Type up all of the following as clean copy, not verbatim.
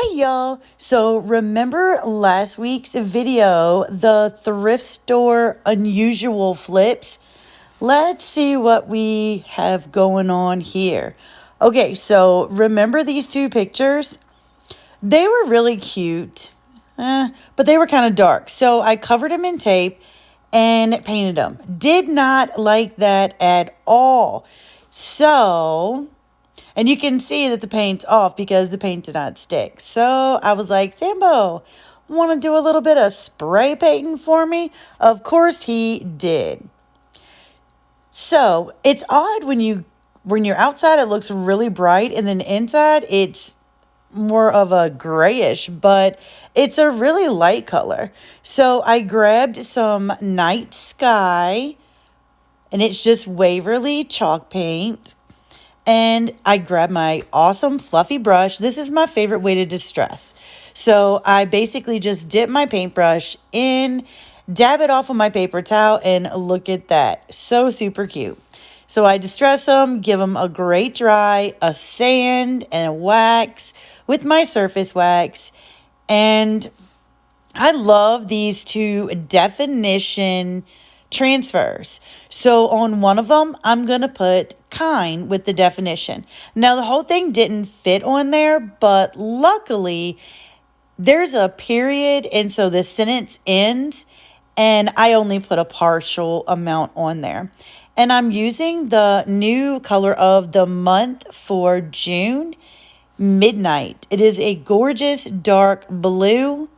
Hey y'all. So remember last week's video, the thrift store unusual flips? Let's see what we have going on here. Okay, so remember these two pictures? They were really cute, but they were kind of dark. So I covered them in tape and painted them. Did not like that at all. So and you can see that the paint's off because the paint did not stick. So I was like, Sambo, want to do a little bit of spray painting for me? Of course he did. So it's odd when you're outside, it looks really bright, and then inside it's more of a grayish, but it's a really light color. So I grabbed some night sky, and it's just Waverly chalk paint. And I grabbed my awesome fluffy brush. This is my favorite way to distress. So I basically just dip my paintbrush in, dab it off with my paper towel, and look at that. So super cute. So I distress them, give them a great dry, a sand and a wax with my surface wax. And I love these two definition transfers. So on one of them, I'm going to put kind with the definition. Now, the whole thing didn't fit on there, but luckily there's a period. And so the sentence ends, and I only put a partial amount on there. And I'm using the new color of the month for June, Midnight. It is a gorgeous dark blue.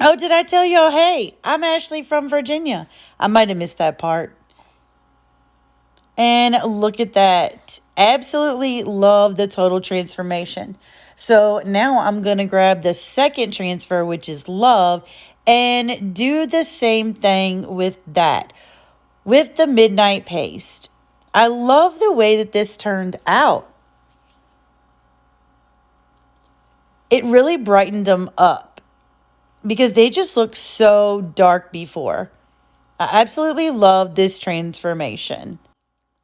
Oh, did I tell y'all? Hey, I'm Ashley from Virginia. I might have missed that part. And look at that. Absolutely love the total transformation. So now I'm going to grab the second transfer, which is love, and do the same thing with that, with the midnight paste. I love the way that this turned out. It really brightened them up, because they just looked so dark before. I absolutely love this transformation.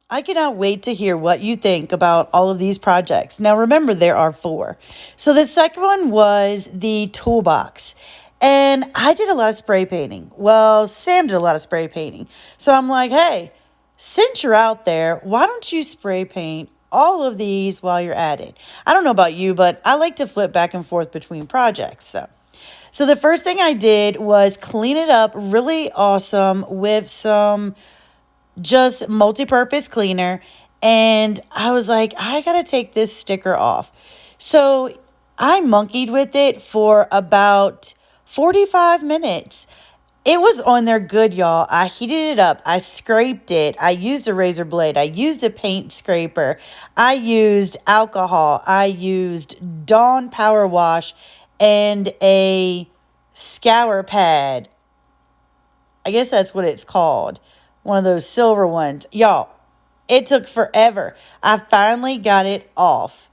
I cannot wait to hear what you think about all of these projects. Now, remember, there are 4. So the second one was the toolbox. And I did a lot of spray painting. Well, Sam did a lot of spray painting. So I'm like, hey, since you're out there, why don't you spray paint all of these while you're at it? I don't know about you, but I like to flip back and forth between projects. So the first thing I did was clean it up really awesome with some just multi-purpose cleaner. And I was like, I got to take this sticker off. So I monkeyed with it for about 45 minutes. It was on there good, y'all. I heated it up. I scraped it. I used a razor blade. I used a paint scraper. I used alcohol. I used Dawn Power Wash and a scour pad. I guess that's what it's called. One of those silver ones. Y'all, it took forever. I finally got it off.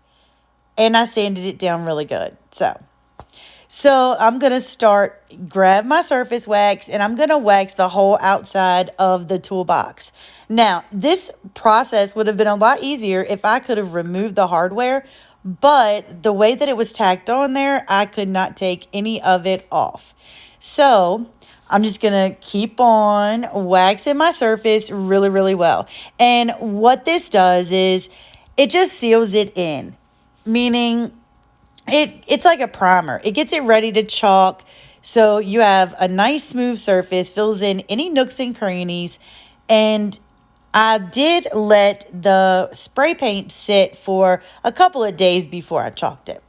And I sanded it down really good. So I'm going to grab my surface wax, and I'm going to wax the whole outside of the toolbox. Now, this process would have been a lot easier if I could have removed the hardware, but the way that it was tacked on there, I could not take any of it off. So I'm just going to keep on waxing my surface really, really well. And what this does is it just seals it in, meaning it's like a primer. It gets it ready to chalk. So you have a nice smooth surface, fills in any nooks and crannies. And I did let the spray paint sit for a couple of days before I chalked it.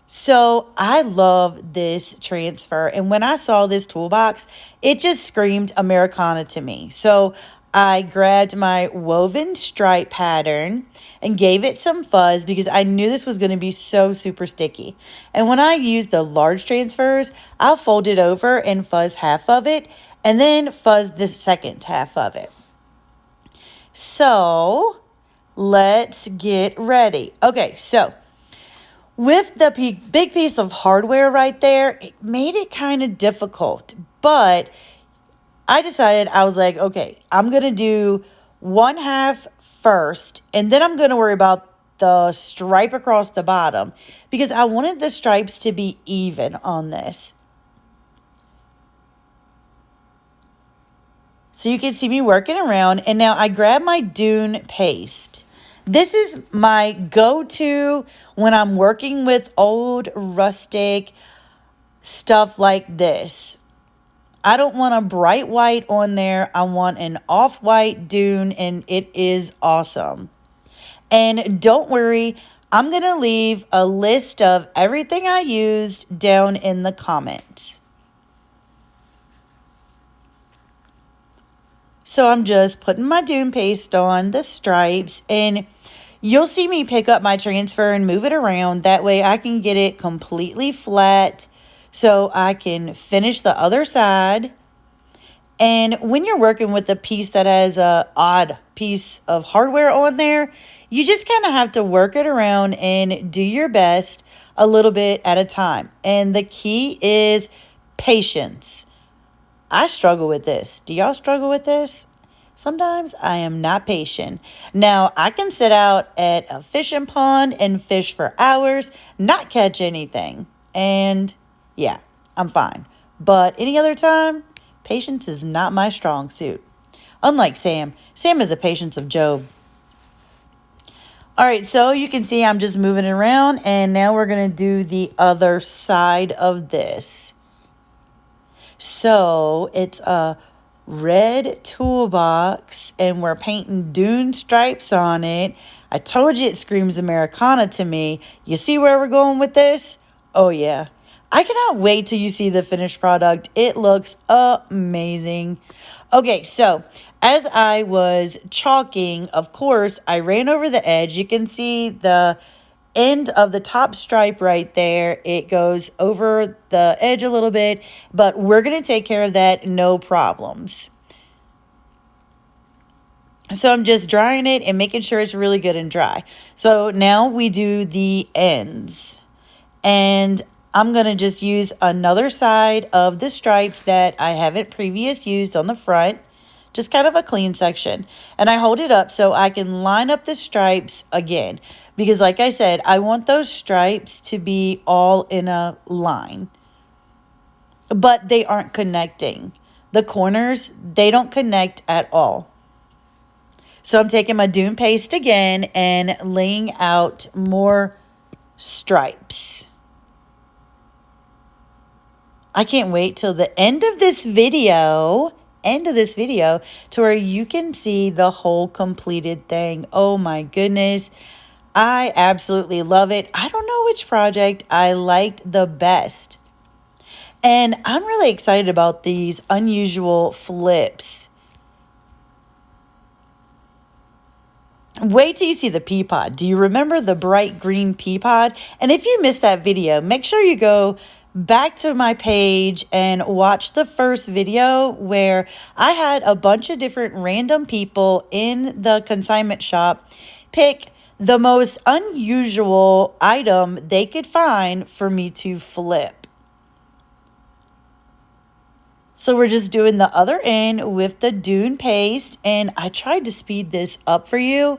So I love this transfer. And when I saw this toolbox, it just screamed Americana to me. So I grabbed my woven stripe pattern and gave it some fuzz because I knew this was going to be so super sticky. And when I use the large transfers, I'll fold it over and fuzz half of it and then fuzz the second half of it. So let's get ready. Okay, so with the big piece of hardware right there, it made it kind of difficult, but I decided, I was like, okay, I'm going to do one half first, and then I'm going to worry about the stripe across the bottom because I wanted the stripes to be even on this. So you can see me working around, and now I grab my Dune paste. This is my go-to when I'm working with old rustic stuff like this. I don't want a bright white on there. I want an off-white Dune, and it is awesome. And don't worry, I'm going to leave a list of everything I used down in the comments. So I'm just putting my Dune paste on the stripes, and you'll see me pick up my transfer and move it around. That way I can get it completely flat so I can finish the other side. And when you're working with a piece that has a odd piece of hardware on there, you just kind of have to work it around and do your best a little bit at a time. And the key is patience. I struggle with this. Do y'all struggle with this? Sometimes I am not patient. Now, I can sit out at a fishing pond and fish for hours, not catch anything. And yeah, I'm fine. But any other time, patience is not my strong suit. Unlike Sam. Sam is the patience of Job. All right, so you can see I'm just moving it around, and now we're going to do the other side of this. So it's a red toolbox, and we're painting Dune stripes on it. I told you it screams Americana to me. You see where we're going with this? Oh, yeah. I cannot wait till you see the finished product. It looks amazing. Okay, so as I was chalking, of course, I ran over the edge. You can see the end of the top stripe right there. It goes over the edge a little bit, but we're going to take care of that, no problems. So I'm just drying it and making sure it's really good and dry. So now we do the ends. And I'm going to just use another side of the stripes that I haven't previously used on the front. Just kind of a clean section. And I hold it up so I can line up the stripes again. Because like I said, I want those stripes to be all in a line. But they aren't connecting. The corners, they don't connect at all. So I'm taking my Dune paste again and laying out more stripes. I can't wait till the end of this video to where you can see the whole completed thing. Oh my goodness. I absolutely love it. I don't know which project I liked the best. And I'm really excited about these unusual flips. Wait till you see the pea pod. Do you remember the bright green pea pod? And if you missed that video, make sure you go back to my page and watch the first video where I had a bunch of different random people in the consignment shop pick the most unusual item they could find for me to flip. So we're just doing the other end with the Dune paste, and I tried to speed this up for you,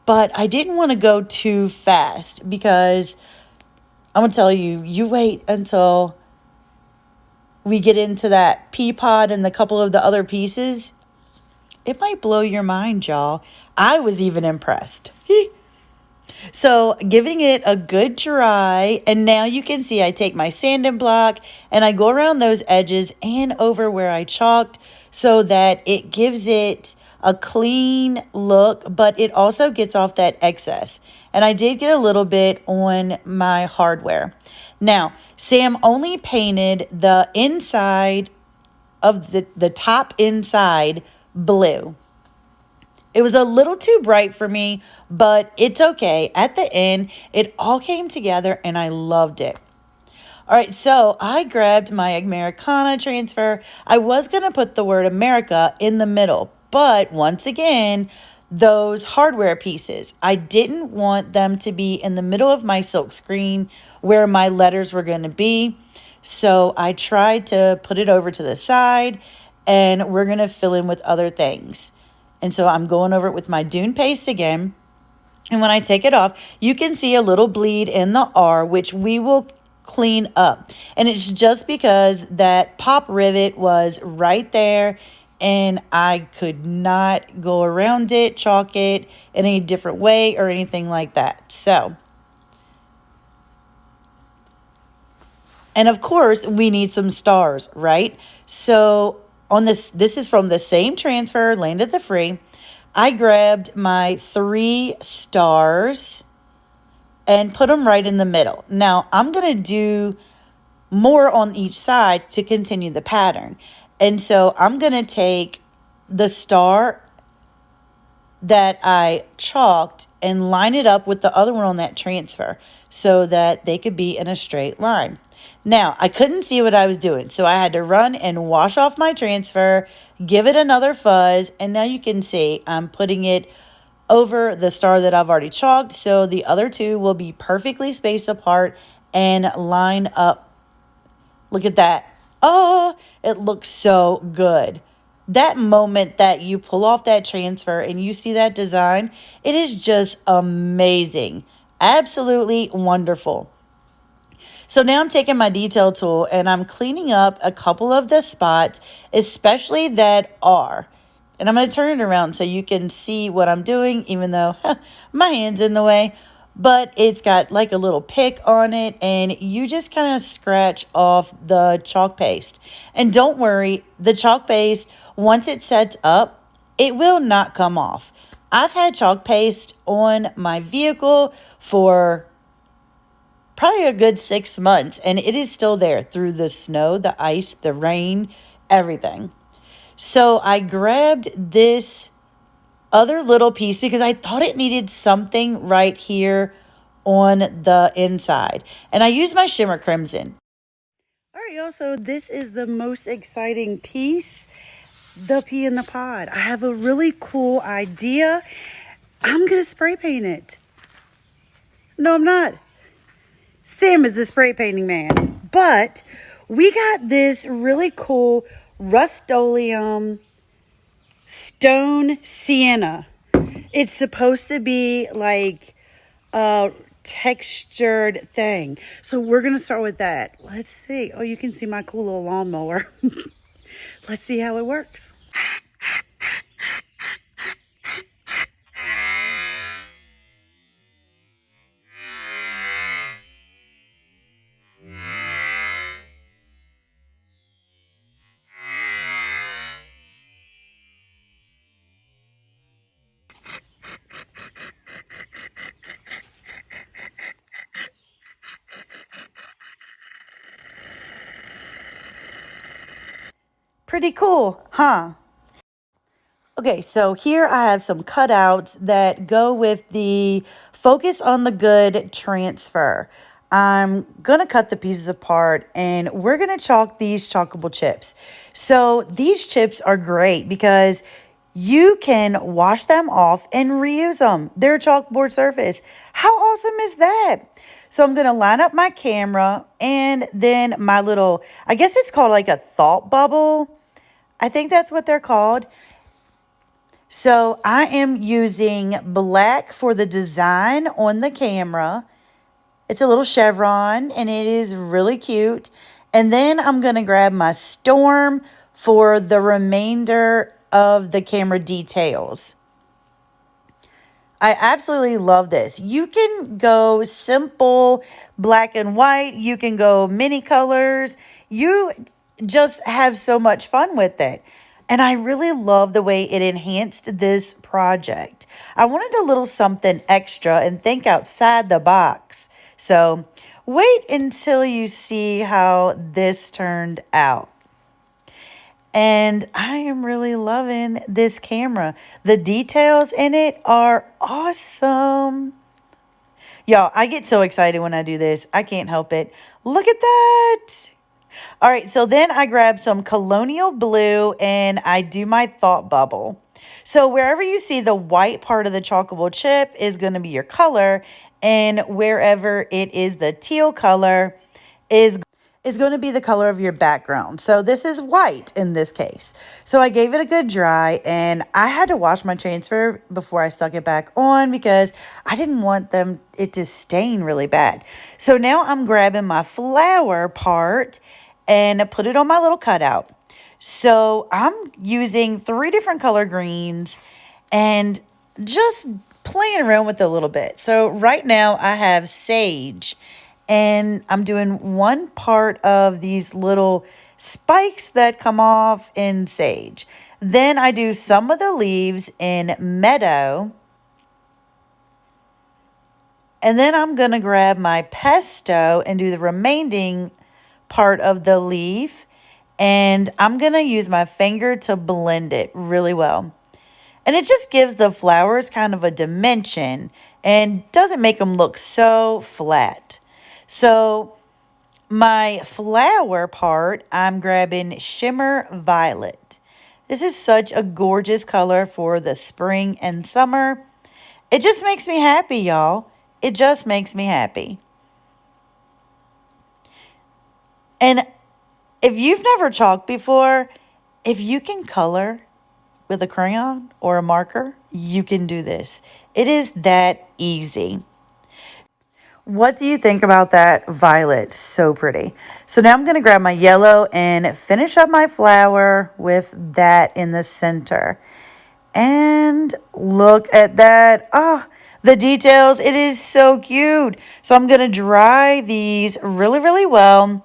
but I didn't want to go too fast because I'm going to tell you, you wait until we get into that pea pod and the couple of the other pieces. It might blow your mind, y'all. I was even impressed. So giving it a good dry, and now you can see I take my sanding block and I go around those edges and over where I chalked so that it gives it a clean look, but it also gets off that excess. And I did get a little bit on my hardware. Now, Sam only painted the inside of the top inside blue. It was a little too bright for me, but it's okay. At the end, it all came together and I loved it. All right, so I grabbed my Americana transfer. I was going to put the word America in the middle, but once again, those hardware pieces, I didn't want them to be in the middle of my silk screen where my letters were going to be. So I tried to put it over to the side, and we're going to fill in with other things. And so I'm going over it with my Dune paste again. And when I take it off, you can see a little bleed in the R, which we will clean up. And it's just because that pop rivet was right there and I could not go around it, chalk it in a different way or anything like that. So, and of course, we need some stars, right? So on this is from the same transfer, landed the free. I grabbed my 3 stars and put them right in the middle. Now, I'm going to do more on each side to continue the pattern. And so I'm going to take the star that I chalked and line it up with the other one on that transfer so that they could be in a straight line. Now, I couldn't see what I was doing, so I had to run and wash off my transfer, give it another fuzz, and now you can see I'm putting it over the star that I've already chalked, so the other two will be perfectly spaced apart and line up. Look at that. Oh, it looks so good. That moment that you pull off that transfer and you see that design, it is just amazing. Absolutely wonderful. So now I'm taking my detail tool and I'm cleaning up a couple of the spots, especially that R. And I'm going to turn it around so you can see what I'm doing, even though my hand's in the way. But it's got like a little pick on it, and you just kind of scratch off the chalk paste. And don't worry, the chalk paste, once it sets up, it will not come off. I've had chalk paste on my vehicle for probably a good 6 months, and it is still there through the snow, the ice, the rain, everything. So I grabbed this other little piece because I thought it needed something right here on the inside. And I used my shimmer crimson. All right, y'all, so this is the most exciting piece, the pea in the pod. I have a really cool idea. I'm going to spray paint it. No, I'm not. Sam is the spray painting man. But we got this really cool Rust-Oleum stone sienna. It's supposed to be like a textured thing. So we're going to start with that. Let's see. Oh, you can see my cool little lawnmower. Let's see how it works. Pretty cool, huh? Okay, so here I have some cutouts that go with the Focus on the Good transfer. I'm going to cut the pieces apart and we're going to chalk these chalkable chips. So these chips are great because you can wash them off and reuse them. They're a chalkboard surface. How awesome is that? So I'm going to line up my camera and then my little, I guess it's called like a thought bubble. I think that's what they're called. So I am using black for the design on the camera. It's a little chevron and it is really cute. And then I'm going to grab my storm for the remainder of the camera details. I absolutely love this. You can go simple black and white. You can go many colors. You just have so much fun with it. And I really love the way it enhanced this project. I wanted a little something extra and think outside the box. So wait until you see how this turned out. And I am really loving this camera. The details in it are awesome. Y'all, I get so excited when I do this. I can't help it. Look at that. All right, so then I grab some colonial blue and I do my thought bubble. So wherever you see the white part of the chalkable chip is going to be your color, and wherever it is the teal color is is going to be the color of your background. So this is white in this case. So I gave it a good dry, and I had to wash my transfer before I stuck it back on because I didn't want it to stain really bad. So now I'm grabbing my flower part and put it on my little cutout. So I'm using 3 different color greens and just playing around with it a little bit. So right now I have sage, and I'm doing one part of these little spikes that come off in sage. Then I do some of the leaves in meadow. And then I'm going to grab my pesto and do the remaining part of the leaf. And I'm going to use my finger to blend it really well. And it just gives the flowers kind of a dimension and doesn't make them look so flat. So my flower part, I'm grabbing Shimmer Violet. This is such a gorgeous color for the spring and summer. It just makes me happy, y'all. It just makes me happy. And if you've never chalked before, if you can color with a crayon or a marker, you can do this. It is that easy. What do you think about that violet? So pretty. So now I'm going to grab my yellow and finish up my flower with that in the center. And look at that. Oh, the details. It is so cute. So I'm going to dry these really, really well.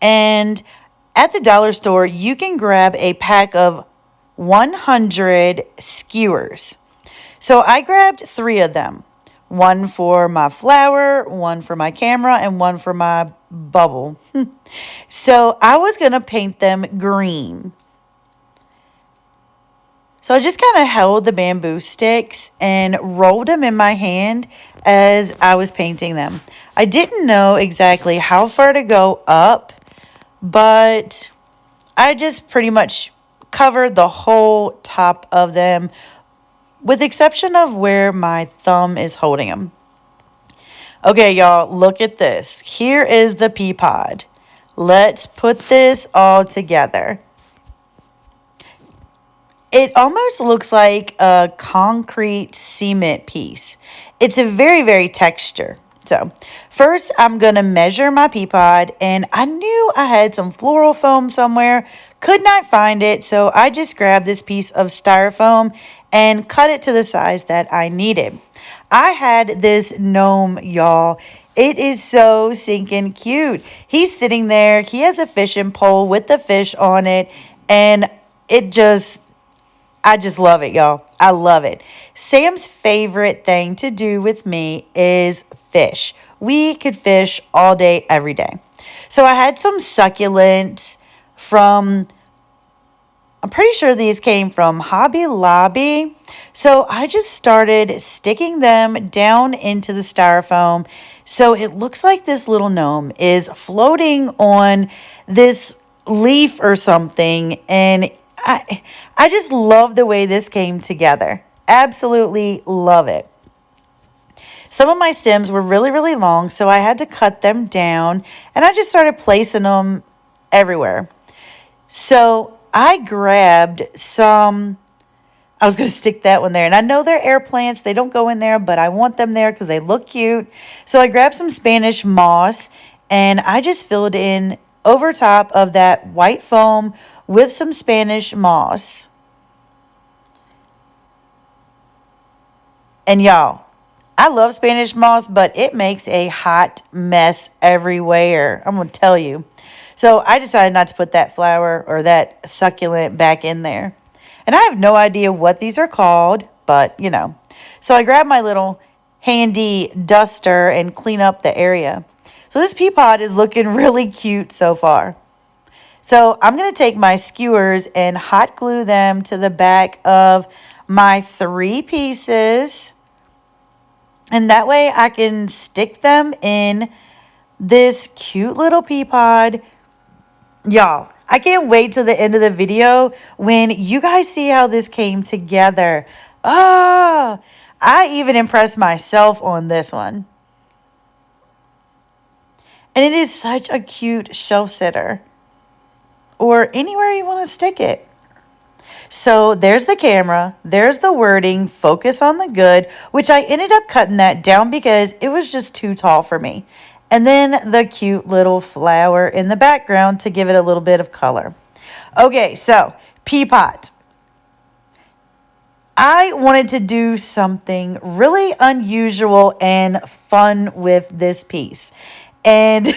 And at the dollar store, you can grab a pack of 100 skewers. So I grabbed 3 of them. One for my flower, one for my camera, and one for my bubble. So I was going to paint them green. So I just kind of held the bamboo sticks and rolled them in my hand as I was painting them. I didn't know exactly how far to go up, but I just pretty much covered the whole top of them, with the exception of where my thumb is holding them. Okay, y'all, look at this. Here is the pea pod. Let's put this all together. It almost looks like a concrete cement piece. It's a very, very texture. So first I'm going to measure my pea pod, and I knew I had some floral foam somewhere, could not find it. So I just grabbed this piece of styrofoam and cut it to the size that I needed. I had this gnome, y'all. It is so sinking cute. He's sitting there. He has a fishing pole with the fish on it, and I just love it, y'all. I love it. Sam's favorite thing to do with me is fish. We could fish all day, every day. So I had some succulents from, I'm pretty sure these came from Hobby Lobby. So I just started sticking them down into the styrofoam. So it looks like this little gnome is floating on this leaf or something. And I just love the way this came together. Absolutely love it. Some of my stems were really, really long, so I had to cut them down, and I just started placing them everywhere. So I grabbed some, I was going to stick that one there, and I know they're air plants. They don't go in there, but I want them there because they look cute. So I grabbed some Spanish moss, and I just filled in over top of that white foam with some Spanish moss. And y'all, I love Spanish moss, but it makes a hot mess everywhere. I'm going to tell you. So I decided not to put that flower or that succulent back in there. And I have no idea what these are called, but you know. So I grabbed my little handy duster and clean up the area. So this pea pod is looking really cute so far. So I'm going to take my skewers and hot glue them to the back of my 3 pieces. And that way I can stick them in this cute little pea pod. Y'all, I can't wait till the end of the video when you guys see how this came together. Oh, I even impressed myself on this one. And it is such a cute shelf sitter or anywhere you want to stick it. So there's the camera, there's the wording, focus on the good, which I ended up cutting that down because it was just too tall for me. And then the cute little flower in the background to give it a little bit of color. Okay, so pea pot. I wanted to do something really unusual and fun with this piece. And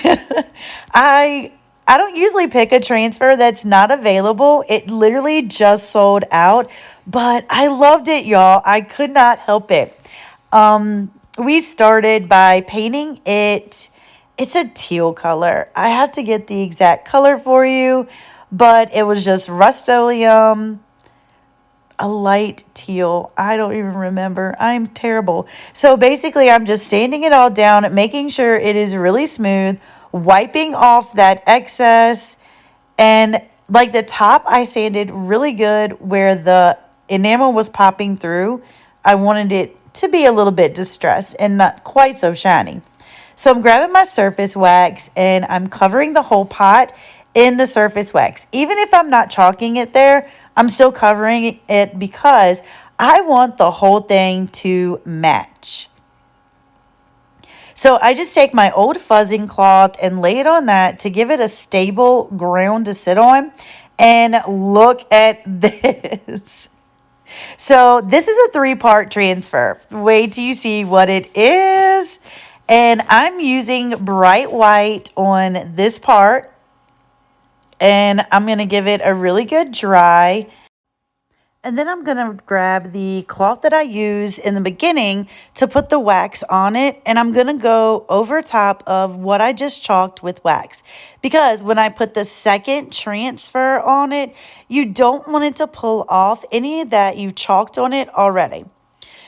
I I don't usually pick a transfer that's not available. It literally just sold out, but I loved it, y'all. I could not help it. We started by painting it. It's a teal color. I had to get the exact color for you, but it was just Rust-Oleum, a light teal. I don't even remember. I'm terrible. So basically, I'm just sanding it all down, making sure it is really smooth, wiping off that excess. And like the top, I sanded really good where the enamel was popping through. I wanted it to be a little bit distressed and not quite so shiny. So I'm grabbing my surface wax and I'm covering the whole pot in the surface wax. Even if I'm not chalking it there, I'm still covering it because I want the whole thing to match. So I just take my old fuzzing cloth and lay it on that to give it a stable ground to sit on. And look at this. So this is a 3-part transfer. Wait till you see what it is. And I'm using bright white on this part. And I'm going to give it a really good dry. And then I'm going to grab the cloth that I used in the beginning to put the wax on it. And I'm going to go over top of what I just chalked with wax. Because when I put the second transfer on it, you don't want it to pull off any of that you chalked on it already.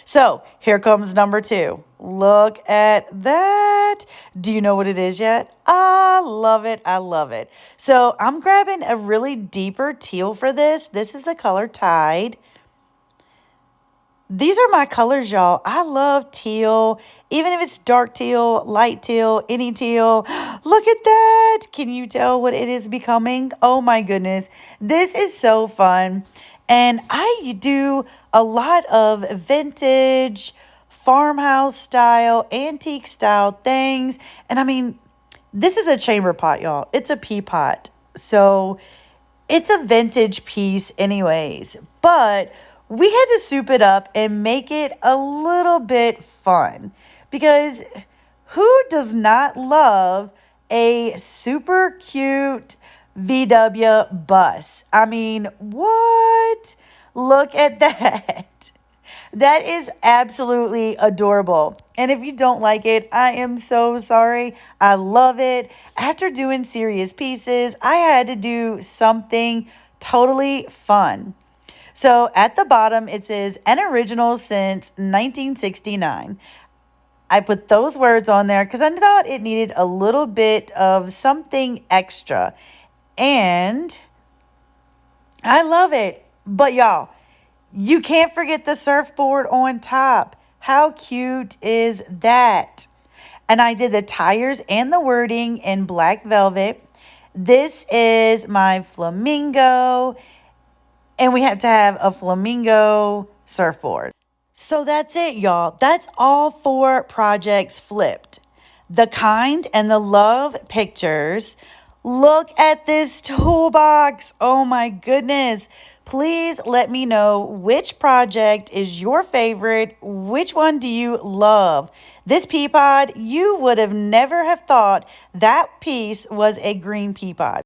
So here comes number 2. Look at that. Do you know what it is yet? I love it. I love it. So I'm grabbing a really deeper teal for this. This is the color Tide. These are my colors, y'all. I love teal. Even if it's dark teal, light teal, any teal. Look at that. Can you tell what it is becoming? Oh my goodness. This is so fun. And I do a lot of vintage, farmhouse style, antique style things. And I mean, this is a chamber pot, y'all. It's a pea pot. So it's a vintage piece anyways. But we had to soup it up and make it a little bit fun. Because who does not love a super cute VW bus? I mean, what? Look at that. That is absolutely adorable. And if you don't like it, I am so sorry. I love it. After doing serious pieces, I had to do something totally fun. So at the bottom, it says, an original since 1969. I put those words on there because I thought it needed a little bit of something extra. And I love it. But y'all, you can't forget the surfboard on top. How cute is that? And I did the tires and the wording in black velvet. This is my flamingo. And we have to have a flamingo surfboard. So that's it, y'all. That's all 4 projects flipped. The kind and the love pictures. Look at this toolbox. Oh my goodness. Please let me know which project is your favorite. Which one do you love? This pea pod, you would have never have thought that piece was a green pea pod.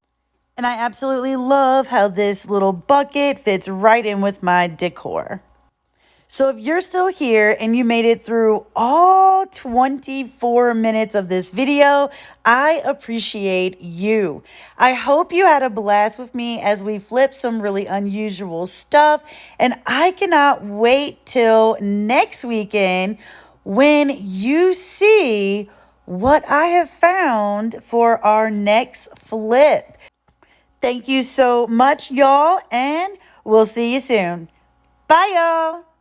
And I absolutely love how this little bucket fits right in with my decor. So if you're still here and you made it through all 24 minutes of this video, I appreciate you. I hope you had a blast with me as we flip some really unusual stuff. And I cannot wait till next weekend when you see what I have found for our next flip. Thank you so much, y'all, and we'll see you soon. Bye, y'all.